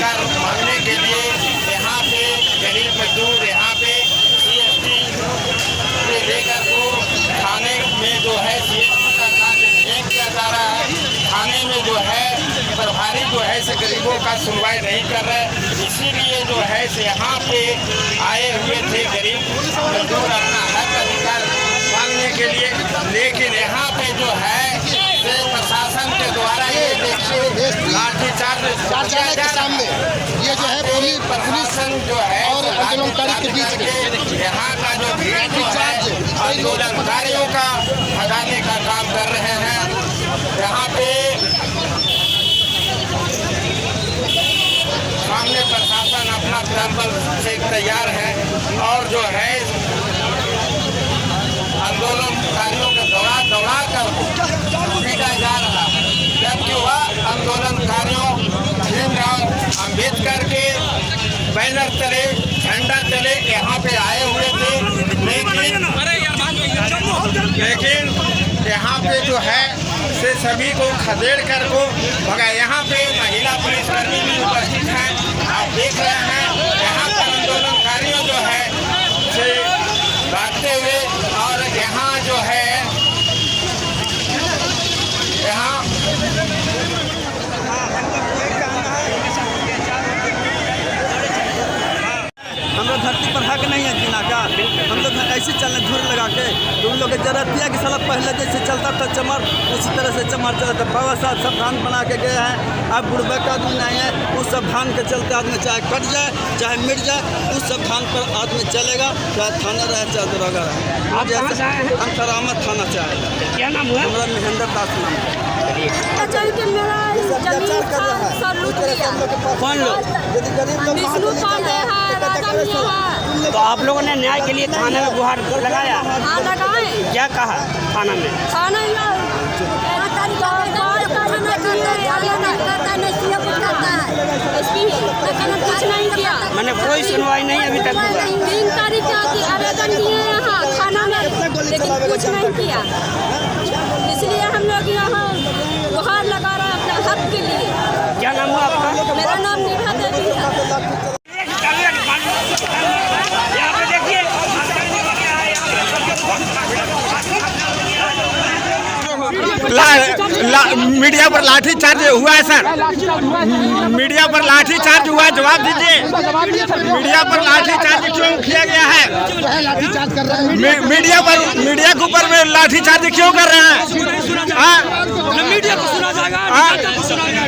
अधिकार मांगने के लिए यहाँ पे गरीब मजदूर यहाँ पे CST से लेकर को थाने में जो है CST का कार्य नहीं किया जा रहा है। थाने में जो है प्रभारी जो है से गरीबों का सुनवाई नहीं कर रहे, इसीलिए जो है से यहाँ पे आए हुए थे गरीब मजदूर अपना हक अधिकार मांगने के लिए। लेकिन यहाँ पे जो है प्रशासन के द्वारा ये देखिए लाठीचार्ज के सामने ये जो है पुलिस प्रशासन जो है और आंदोलनकारी के बीच में यहाँ का जो भीड़ जो है आंदोलनकारियों का भगाने का काम कर रहे हैं। यहाँ पे सामने प्रशासन अपना टेम्पल से तैयार है और जो है आंदोलनकारियों को दौड़ा कर पीटा जा रहा है, जबकि वह आंदोलनकारियों भीमराव अंबेडकर के बैनर चले, झंडा चले यहाँ पे आए हुए थे। लेकिन यहाँ पे जो है से सभी को खदेड़ कर को भगा। यहाँ पे महिला पुलिसकर्मी भी उपस्थित हैं, आप देख रहे हैं। यहाँ पर आंदोलनकारियों जो है से भागते हुए और यहाँ जो है यहाँ हम लोग धरती पर हक नहीं है जीना का। हम लोग ऐसे चलने धूल लगा के तो उन लोग की जरूरत है कि साला पहले जैसे चलता था चमर, उसी तरह से चमर चलता था। बाबा साहब संविधान बना के गए हैं, अब बुढ़बा का आदमी नहीं है। उस संविधान के चलते आदमी चाहे कट जाए चाहे मिट जाए, उस संविधान पर आदमी चलेगा, चाहे थाना रहे चाहे दरोगा रहे। हम सरामत थाना से आएगा। क्या नाम हुआ? हमारा महेंद्र दास नाम है। कौन लोग? तो आप लोगों ने न्याय के लिए थाने में गुहार लगाया? हाँ लगाए। क्या कहा थाना में? थाना कुछ नहीं किया, मैंने कोई सुनवाई नहीं अभी तक हुआ। 3 तारीख के आवेदन दिए यहाँ थाना में, लेकिन कुछ नहीं किया। इसलिए हम लोग यहाँ गुहार लगा रहे हैं अपने हक के लिए। क्या नाम हुआ आपका? मेरा नाम निभा देवी है। यहाँ पे देखिए मीडिया पर लाठी चार्ज हुआ है सर, मीडिया पर लाठी चार्ज हुआ है, जवाब दीजिए। मीडिया पर लाठी चार्ज क्यों किया गया है? मीडिया के ऊपर में लाठी चार्ज क्यों कर रहे हैं? मीडिया को सुना जाएगा,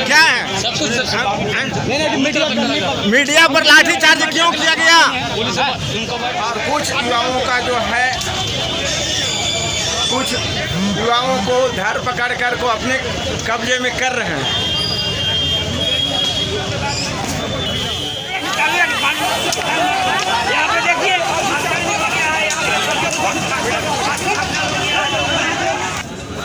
क्या है? मीडिया पर लाठी चार्ज क्यों किया गया? और कुछ युवाओं का जो है, कुछ युवाओं को धर पकड़ कर को अपने कब्जे में कर रहे हैं। यहाँ पे देखिए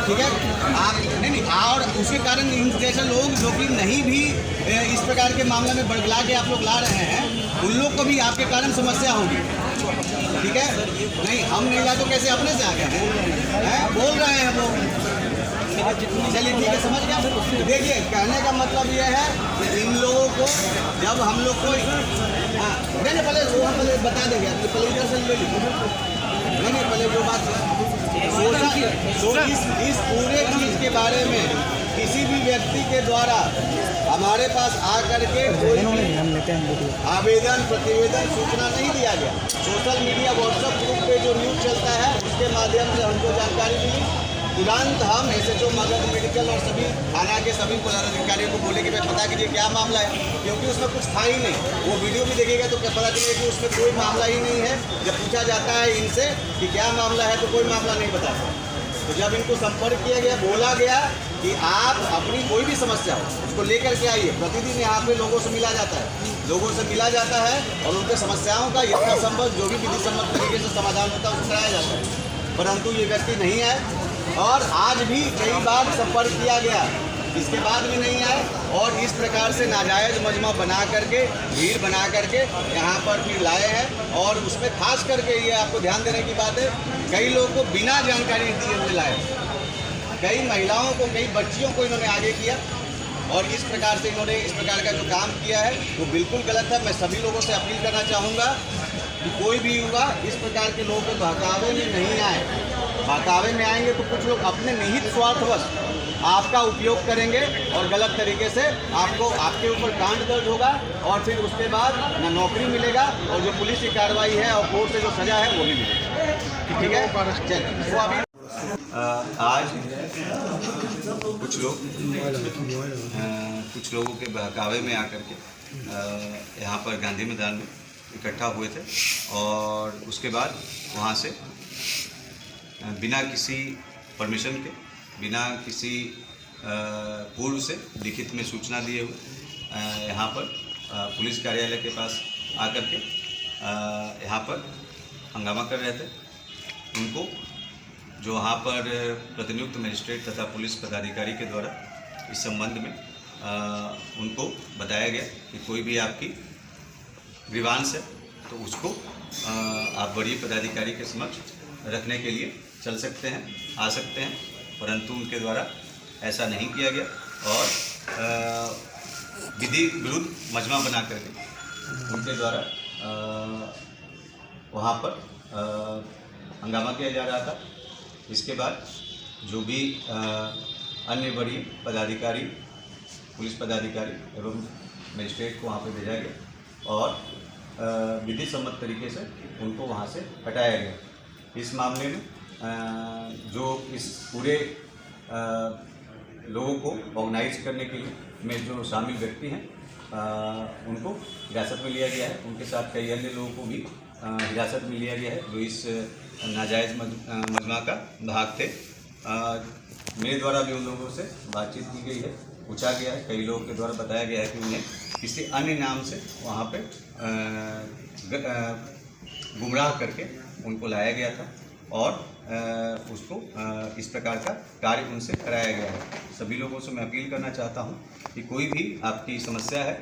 ठीक है। आप नहीं और उसके कारण इन जैसे लोग जो कि नहीं भी इस प्रकार के मामले में बड़बड़ा के आप लोग ला रहे हैं, उन लोग को भी आपके कारण समस्या होगी। ठीक है, नहीं हम नहीं ला तो कैसे अपने से आ गए हैं, बोल रहे हैं वो। चलिए ठीक है, समझ गया। देखिए कहने का मतलब ये है कि इन लोगों को जब हम लोग को नहीं पहले वो हम पहले बता देंगे, पहले इधर से ले लीजिए। नहीं पहले जो बात इस पूरे चीज़ के बारे में किसी भी व्यक्ति के द्वारा हमारे पास आकर के कोई आवेदन प्रतिवेदन सूचना नहीं दिया गया। सोशल मीडिया व्हाट्सएप ग्रुप पे जो न्यूज़ चलता है उसके माध्यम से हमको जानकारी मिली। तुरंत हम SHO मगध मेडिकल और सभी थाना के सभी पदाधिकारियों को बोले कि भाई पता कीजिए क्या मामला है, क्योंकि उसमें कुछ था ही नहीं। वो वीडियो भी देखेगा तो पता चलेगा कि उसमें कोई मामला ही नहीं है। जब पूछा जाता है इनसे कि क्या मामला है तो कोई मामला नहीं बताता। तो जब इनको संपर्क किया गया, बोला गया कि आप अपनी कोई भी समस्या हो उसको लेकर के आइए। प्रतिदिन यहाँ पे लोगों से मिला जाता है, लोगों से मिला जाता है और उनके समस्याओं का यथासंभव जो भी विधि सम्मत तरीके से समाधान होता है उसको कराया जाता है। परंतु ये व्यक्ति नहीं आए और आज भी कई बार संपर्क किया गया, इसके बाद भी नहीं आए और इस प्रकार से नाजायज़ मजमा बना करके, भीड़ बना करके यहाँ पर फिर लाए हैं। और उसमें खास करके ये आपको ध्यान देने की बात है, कई लोगों को बिना जानकारी दिए हुए लाए, कई महिलाओं को, कई बच्चियों को इन्होंने आगे किया। और इस प्रकार से इन्होंने इस प्रकार का जो काम किया है वो बिल्कुल गलत है। मैं सभी लोगों से अपील करना चाहूँगा कि कोई भी युवा इस प्रकार के लोगों के बहकावे में नहीं आए। बहकावे में आएंगे तो कुछ लोग अपने निहित स्वार्थवश आपका उपयोग करेंगे और गलत तरीके से आपके ऊपर कांड दर्ज होगा और फिर उसके बाद ना नौकरी मिलेगा और जो पुलिस की कार्रवाई है और कोर्ट से जो सजा है वो भी मिलेगी। ठीक है, चलिए वो अभी आज कुछ लोगों के बहकावे में आकर के यहाँ पर गांधी मैदान में इकट्ठा हुए थे और उसके बाद वहाँ से बिना किसी परमिशन के, बिना किसी पूर्व से लिखित में सूचना दिए हुए यहाँ पर पुलिस कार्यालय के पास आकर के यहाँ पर हंगामा कर रहे थे। उनको जो वहाँ पर प्रतिनियुक्त मजिस्ट्रेट तथा पुलिस पदाधिकारी के द्वारा इस संबंध में उनको बताया गया कि कोई भी आपकी ग्रीवांस है तो उसको आप बड़ी पदाधिकारी के समक्ष रखने के लिए चल सकते हैं, आ सकते हैं, परंतु उनके द्वारा ऐसा नहीं किया गया और विधि विरुद्ध मजमा बना करके उनके द्वारा वहाँ पर हंगामा किया जा रहा था। इसके बाद जो भी अन्य बड़ी पदाधिकारी, पुलिस पदाधिकारी एवं मजिस्ट्रेट को वहाँ पर भेजा गया और विधि सम्मत तरीके से उनको वहाँ से हटाया गया। इस मामले में जो इस पूरे लोगों को ऑर्गेनाइज करने के लिए में जो शामिल व्यक्ति हैं उनको हिरासत में लिया गया है। उनके साथ कई अन्य लोगों को भी हिरासत में लिया गया है जो इस नाजायज़ मजमा का भाग थे। मेरे द्वारा भी उन लोगों से बातचीत की गई है, पूछा गया है। कई लोगों के द्वारा बताया गया है कि उन्हें किसी अन्य नाम से वहाँ पे गुमराह करके उनको लाया गया था और उसको इस प्रकार का कार्य उनसे कराया गया है। सभी लोगों से मैं अपील करना चाहता हूँ कि कोई भी आपकी समस्या है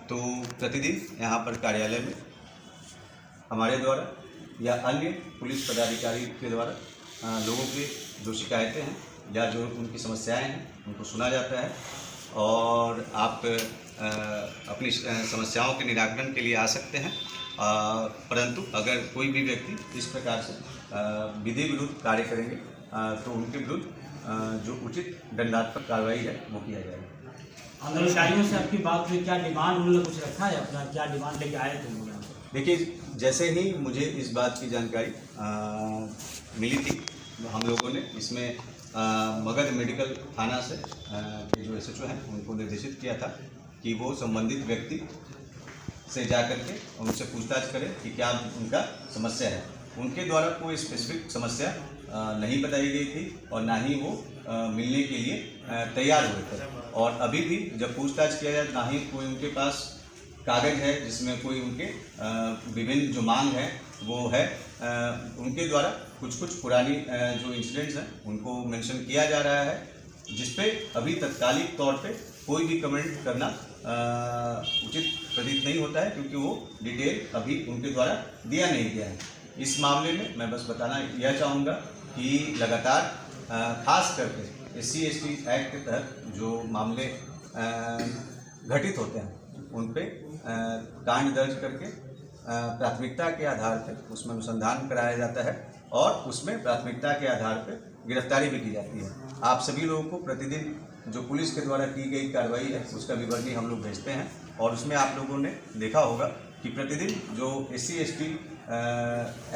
तो प्रतिदिन यहाँ पर कार्यालय में हमारे द्वारा या अन्य पुलिस पदाधिकारी के द्वारा लोगों की जो शिकायतें हैं या जो उनकी समस्याएं हैं उनको सुना जाता है और आप अपनी समस्याओं के निराकरण के लिए आ सकते हैं। परंतु अगर कोई भी व्यक्ति इस प्रकार से विधि विरुद्ध कार्य करेंगे तो उनके विरुद्ध जो उचित दंडात्मक कार्रवाई है वो किया जाएगा। आंदोलनकारियों से आपकी बात हुई, क्या डिमांड उन्होंने कुछ रखा है अपना, क्या डिमांड लेके आए थे? देखिए, जैसे ही मुझे इस बात की जानकारी मिली थी हम लोगों ने इसमें मगध मेडिकल थाना से के जो SHO हैं उनको निर्देशित किया था कि वो संबंधित व्यक्ति से जाकर के उनसे पूछताछ करें कि क्या उनका समस्या है। उनके द्वारा कोई स्पेसिफिक समस्या नहीं बताई गई थी और ना ही वो मिलने के लिए तैयार हुए थे। और अभी भी जब पूछताछ किया जाए ना ही कोई उनके पास कागज़ है जिसमें कोई उनके विभिन्न जो मांग है वो है। उनके द्वारा कुछ पुरानी जो इंसिडेंट्स हैं उनको मेंशन किया जा रहा है, जिस पे अभी तत्कालिक तौर पे कोई भी कमेंट करना उचित प्रतीत नहीं होता है क्योंकि वो डिटेल अभी उनके द्वारा दिया नहीं गया है। इस मामले में मैं बस बताना यह चाहूँगा कि लगातार खास करके SC ST एक्ट के तहत जो मामले घटित होते हैं उन पे कांड दर्ज करके प्राथमिकता के आधार पर उसमें अनुसंधान कराया जाता है और उसमें प्राथमिकता के आधार पर गिरफ्तारी भी की जाती है। आप सभी लोगों को प्रतिदिन जो पुलिस के द्वारा की गई कार्रवाई है उसका विवरणी हम लोग भेजते हैं और उसमें आप लोगों ने देखा होगा कि प्रतिदिन जो SC ST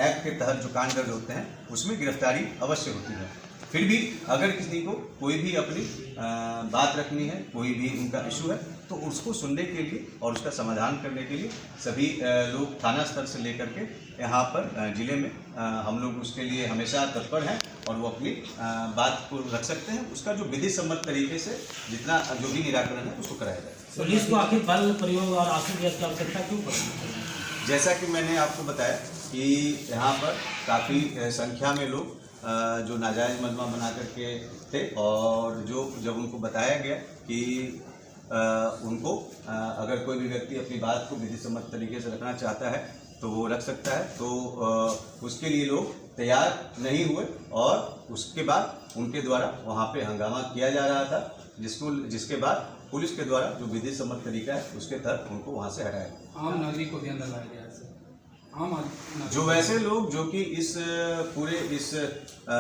एक्ट के तहत जो कांड दर्ज होते हैं उसमें गिरफ्तारी अवश्य होती है। फिर भी अगर किसी को कोई भी अपनी बात रखनी है, कोई भी उनका इशू है तो उसको सुनने के लिए और उसका समाधान करने के लिए सभी लोग थाना स्तर से लेकर के यहाँ पर ज़िले में हम लोग उसके लिए हमेशा तत्पर हैं और वो अपनी बात को रख सकते हैं। उसका जो विधि सम्मत तरीके से जितना जो भी निराकरण है उसको कराया जाए। पुलिस को आखिर बल प्रयोग और आंसू गैस की आवश्यकता क्यों पड़ी? जैसा कि मैंने आपको बताया कि यहाँ पर काफ़ी संख्या में लोग जो नाजायज़ मजमा बना करके थे और जब उनको बताया गया कि उनको अगर कोई भी व्यक्ति अपनी बात को विधि सम्मत तरीके से रखना चाहता है तो वो रख सकता है, तो उसके लिए लोग तैयार नहीं हुए और उसके बाद उनके द्वारा वहाँ पे हंगामा किया जा रहा था जिसके बाद पुलिस के द्वारा जो विधि सम्मत तरीका है उसके तहत उनको वहाँ से हटाया गया। आम नागरिक को भी अंदर लाया गया है सर। आम नागरिक जो वैसे लोग जो कि इस पूरे इस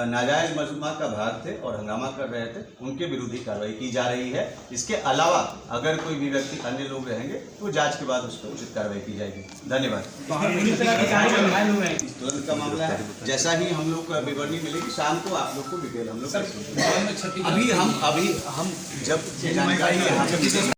नाजायज मजमा का भाग थे और हंगामा कर रहे थे उनके विरुद्ध ही कार्रवाई की जा रही है। इसके अलावा अगर कोई भी व्यक्ति अन्य लोग रहेंगे तो जांच के बाद उस पर उचित कार्रवाई की जाएगी। धन्यवाद। तुरंत का मामला है, जैसा ही हम लोग को विवरणी मिलेगी शाम को आप लोग को डिटेल हम लोग अभी हम जब जानकारी